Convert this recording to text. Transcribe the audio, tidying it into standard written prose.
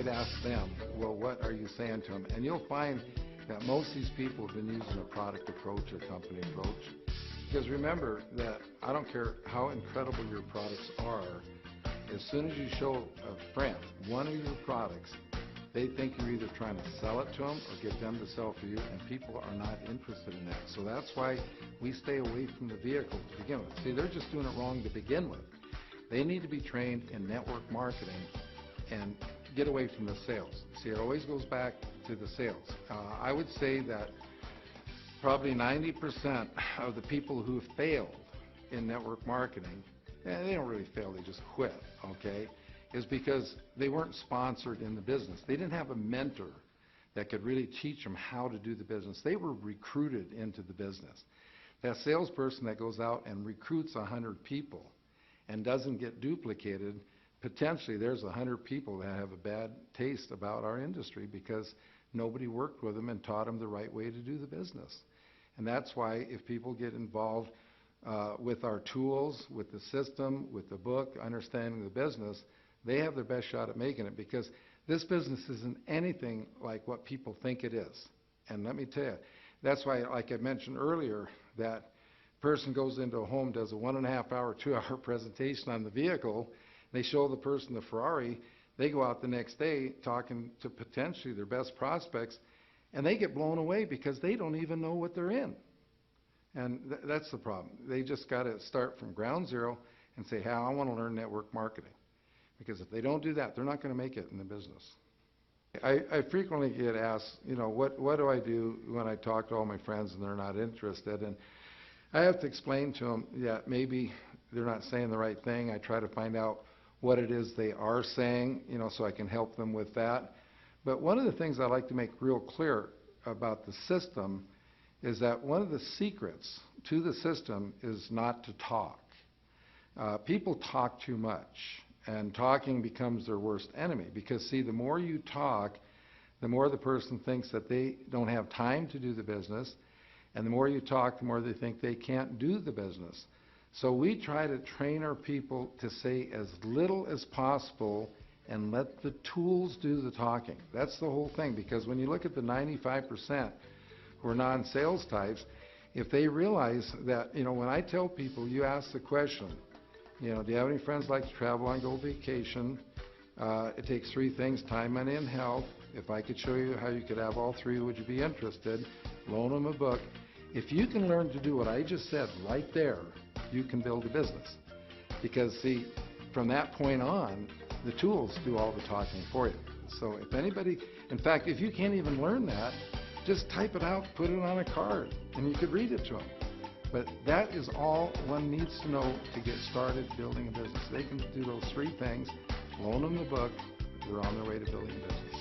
I'd ask them, well, what are you saying to them? And you'll find that most of these people have been using a product approach or company approach. Because remember that I don't care how incredible your products are, as soon as you show a friend one of your products, they think you're either trying to sell it to them or get them to sell for you, and people are not interested in that. So that's why we stay away from the vehicle to begin with. See, they're just doing it wrong to begin with. They need to be trained in network marketing and get away from the sales. See, it always goes back to the sales. I would say that probably 90% of the people who have failed in network marketing, and they don't really fail, they just quit, okay, is because they weren't sponsored in the business. They didn't have a mentor that could really teach them how to do the business. They were recruited into the business. That salesperson that goes out and recruits 100 people and doesn't get duplicated, potentially there's 100 people that have a bad taste about our industry because nobody worked with them and taught them the right way to do the business. And that's why if people get involved with our tools, with the system, with the book, understanding the business, they have their best shot at making it, because this business isn't anything like what people think it is. And let me tell you, that's why, like I mentioned earlier, that person goes into a home, does a 1.5 hour, 2 hour presentation on the vehicle, they show the person the Ferrari, they go out the next day talking to potentially their best prospects, and they get blown away because they don't even know what they're in. And that's the problem. They just got to start from ground zero and say, hey, I want to learn network marketing. Because if they don't do that, they're not going to make it in the business. I frequently get asked, you know, what do I do when I talk to all my friends and they're not interested? And I have to explain to them that maybe they're not saying the right thing. I try to find out what it is they are saying, you know, so I can help them with that. But one of the things I like to make real clear about the system is that one of the secrets to the system is not to talk. People talk too much. And talking becomes their worst enemy, because, see, the more you talk, the more the person thinks that they don't have time to do the business, and the more you talk, the more they think they can't do the business. So we try to train our people to say as little as possible and let the tools do the talking. That's the whole thing, because when you look at the 95% who are non-sales types, if they realize that, you know, when I tell people, you ask the question, you know, do you have any friends like to travel and go vacation? It takes 3 things, time, money, and health. If I could show you how you could have all 3, would you be interested? Loan them a book. If you can learn to do what I just said right there, you can build a business. Because, see, from that point on, the tools do all the talking for you. So if anybody, in fact, if you can't even learn that, just type it out, put it on a card, and you could read it to them. But that is all one needs to know to get started building a business. They can do those 3 things, loan them the book, they're on their way to building a business.